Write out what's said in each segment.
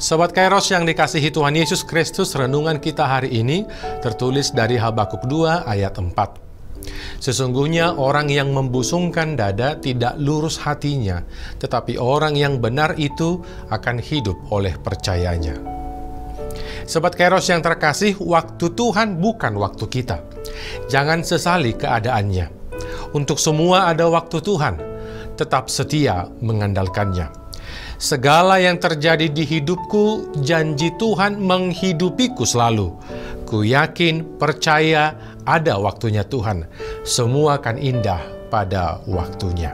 Sobat Kairos yang dikasihi Tuhan Yesus Kristus, renungan kita hari ini tertulis dari Habakuk 2 ayat 4. Sesungguhnya orang yang membusungkan dada tidak lurus hatinya, tetapi orang yang benar itu akan hidup oleh percayanya. Sobat Kairos yang terkasih, waktu Tuhan bukan waktu kita. Jangan sesali keadaannya. Untuk semua ada waktu Tuhan, tetap setia mengandalkannya. Segala yang terjadi di hidupku, janji Tuhan menghidupiku selalu. Ku yakin, percaya, ada waktunya Tuhan. Semua akan indah pada waktunya.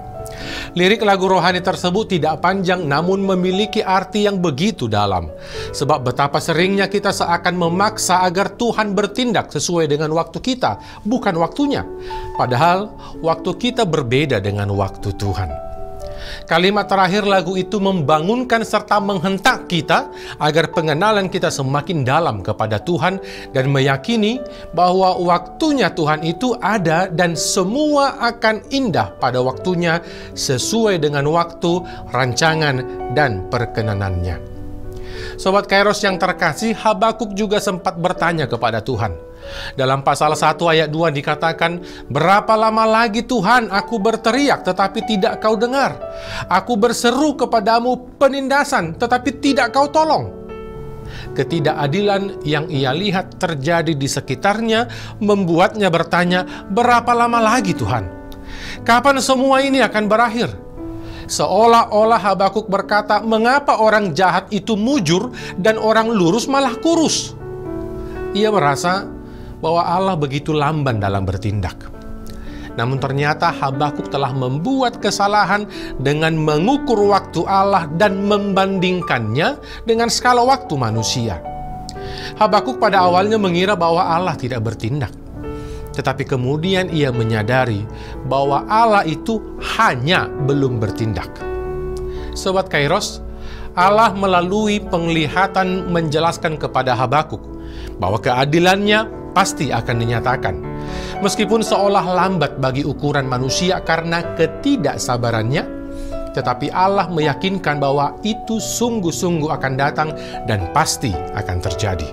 Lirik lagu rohani tersebut tidak panjang namun memiliki arti yang begitu dalam. Sebab betapa seringnya kita seakan memaksa agar Tuhan bertindak sesuai dengan waktu kita, bukan waktunya. Padahal waktu kita berbeda dengan waktu Tuhan. Kalimat terakhir lagu itu membangunkan serta menghentak kita agar pengenalan kita semakin dalam kepada Tuhan dan meyakini bahwa waktunya Tuhan itu ada dan semua akan indah pada waktunya sesuai dengan waktu, rancangan, dan perkenanannya. Sobat Kairos yang terkasih, Habakuk juga sempat bertanya kepada Tuhan. Dalam pasal 1 ayat 2 dikatakan, "Berapa lama lagi Tuhan aku berteriak tetapi tidak kau dengar? Aku berseru kepadamu penindasan tetapi tidak kau tolong." Ketidakadilan yang ia lihat terjadi di sekitarnya membuatnya bertanya, "Berapa lama lagi Tuhan? Kapan semua ini akan berakhir?" Seolah-olah Habakuk berkata, "Mengapa orang jahat itu mujur dan orang lurus malah kurus?" Ia merasa bahwa Allah begitu lamban dalam bertindak. Namun ternyata Habakuk telah membuat kesalahan dengan mengukur waktu Allah dan membandingkannya dengan skala waktu manusia. Habakuk pada awalnya mengira bahwa Allah tidak bertindak. Tetapi kemudian ia menyadari bahwa Allah itu hanya belum bertindak. Sobat Kairos, Allah melalui penglihatan menjelaskan kepada Habakuk bahwa keadilannya pasti akan dinyatakan. Meskipun seolah lambat bagi ukuran manusia karena ketidaksabarannya, tetapi Allah meyakinkan bahwa itu sungguh-sungguh akan datang dan pasti akan terjadi.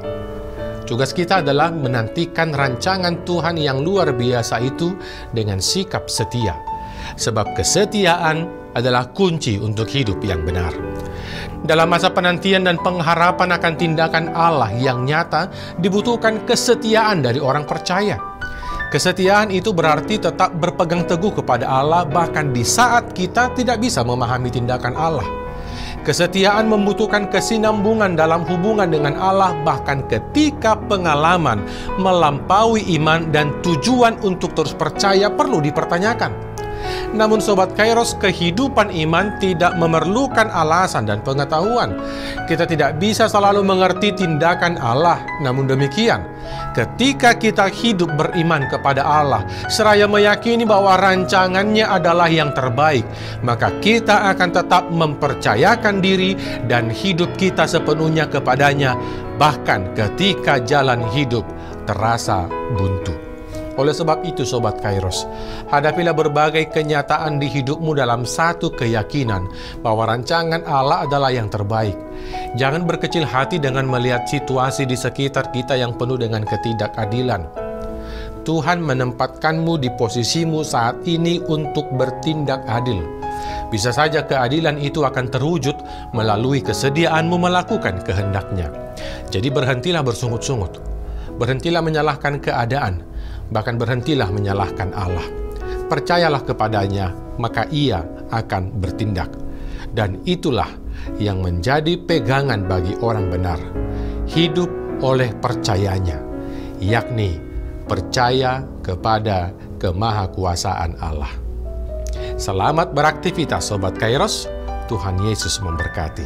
Tugas kita adalah menantikan rancangan Tuhan yang luar biasa itu dengan sikap setia. Sebab kesetiaan adalah kunci untuk hidup yang benar. Dalam masa penantian dan pengharapan akan tindakan Allah yang nyata, dibutuhkan kesetiaan dari orang percaya. Kesetiaan itu berarti tetap berpegang teguh kepada Allah bahkan di saat kita tidak bisa memahami tindakan Allah. Kesetiaan membutuhkan kesinambungan dalam hubungan dengan Allah bahkan ketika pengalaman melampaui iman dan tujuan untuk terus percaya perlu dipertanyakan. Namun Sobat Kairos, kehidupan iman tidak memerlukan alasan dan pengetahuan. Kita tidak bisa selalu mengerti tindakan Allah. Namun demikian, ketika kita hidup beriman kepada Allah, seraya meyakini bahwa rancangannya adalah yang terbaik, maka kita akan tetap mempercayakan diri dan hidup kita sepenuhnya kepadanya, bahkan ketika jalan hidup terasa buntu. Oleh sebab itu Sobat Kairos, hadapilah berbagai kenyataan di hidupmu dalam satu keyakinan bahwa rancangan Allah adalah yang terbaik. Jangan berkecil hati dengan melihat situasi di sekitar kita yang penuh dengan ketidakadilan. Tuhan menempatkanmu di posisimu saat ini untuk bertindak adil. Bisa saja keadilan itu akan terwujud melalui kesediaanmu melakukan kehendak-Nya. Jadi berhentilah bersungut-sungut. Berhentilah menyalahkan keadaan. Bahkan berhentilah menyalahkan Allah. Percayalah kepadanya, maka Ia akan bertindak. Dan itulah yang menjadi pegangan bagi orang benar. Hidup oleh percayanya, yakni percaya kepada kemahakuasaan Allah. Selamat beraktivitas Sobat Kairos. Tuhan Yesus memberkati.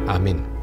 Amin.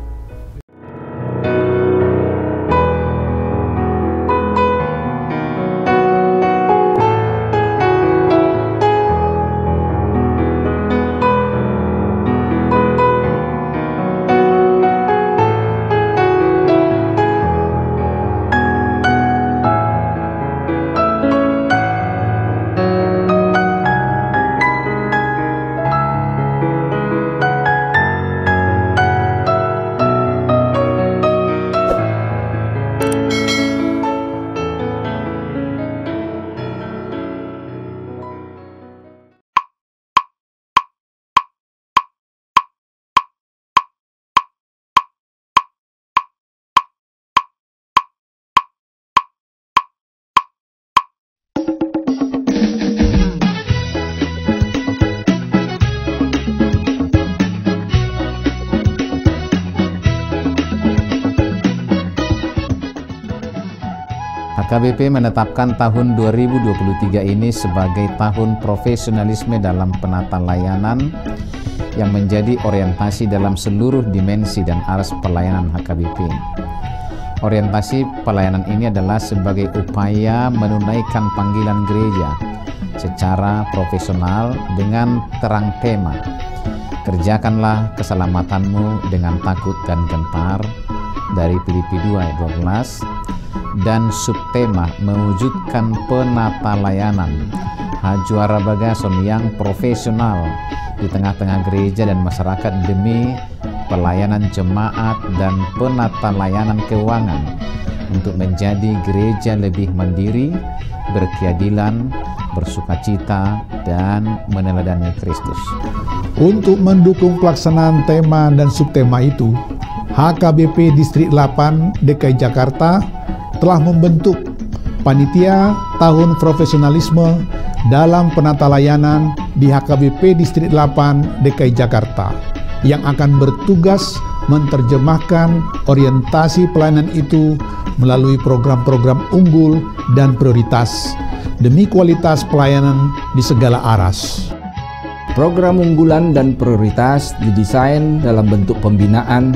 HKBP menetapkan tahun 2023 ini sebagai tahun profesionalisme dalam penata layanan yang menjadi orientasi dalam seluruh dimensi dan aras pelayanan HKBP. Orientasi pelayanan ini adalah sebagai upaya menunaikan panggilan gereja secara profesional dengan terang tema, kerjakanlah keselamatanmu dengan takut dan gentar, dari Filipi 2 ayat 12, dan subtema mewujudkan penata layanan Hajuara Bagason yang profesional di tengah-tengah gereja dan masyarakat demi pelayanan jemaat dan penata layanan keuangan untuk menjadi gereja lebih mandiri, berkeadilan, bersukacita, dan meneladani Kristus. Untuk mendukung pelaksanaan tema dan subtema itu, HKBP Distrik 8 DKI Jakarta telah membentuk Panitia Tahun Profesionalisme dalam Penata Layanan di HKBP Distrik 8 DKI Jakarta yang akan bertugas menerjemahkan orientasi pelayanan itu melalui program-program unggul dan prioritas demi kualitas pelayanan di segala aras. Program unggulan dan prioritas didesain dalam bentuk pembinaan,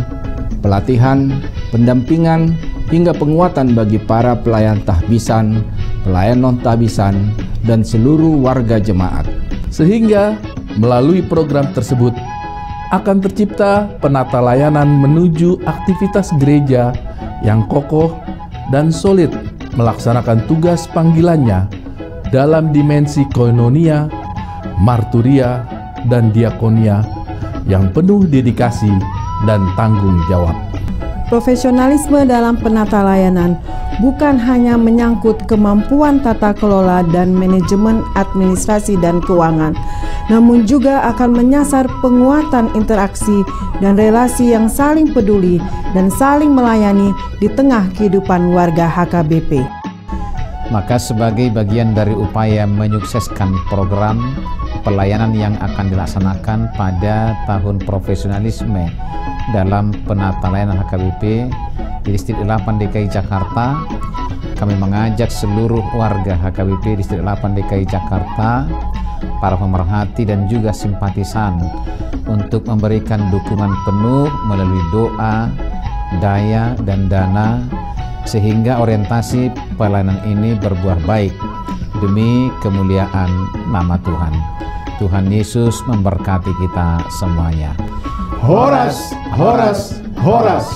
pelatihan, pendampingan, hingga penguatan bagi para pelayan tahbisan, pelayan non-tahbisan, dan seluruh warga jemaat. Sehingga melalui program tersebut akan tercipta penata layanan menuju aktivitas gereja yang kokoh dan solid melaksanakan tugas panggilannya dalam dimensi koinonia, marturia, dan diakonia yang penuh dedikasi dan tanggung jawab. Profesionalisme dalam penata layanan bukan hanya menyangkut kemampuan tata kelola dan manajemen administrasi dan keuangan, namun juga akan menyasar penguatan interaksi dan relasi yang saling peduli dan saling melayani di tengah kehidupan warga HKBP. Maka sebagai bagian dari upaya menyukseskan program pelayanan yang akan dilaksanakan pada tahun profesionalisme dalam penata layanan HKBP di Distrik 8 DKI Jakarta, kami mengajak seluruh warga HKBP Distrik 8 DKI Jakarta, para pemerhati dan juga simpatisan untuk memberikan dukungan penuh melalui doa, daya, dan dana sehingga orientasi pelayanan ini berbuah baik demi kemuliaan nama Tuhan. Tuhan Yesus memberkati kita semuanya. Horas, horas, horas.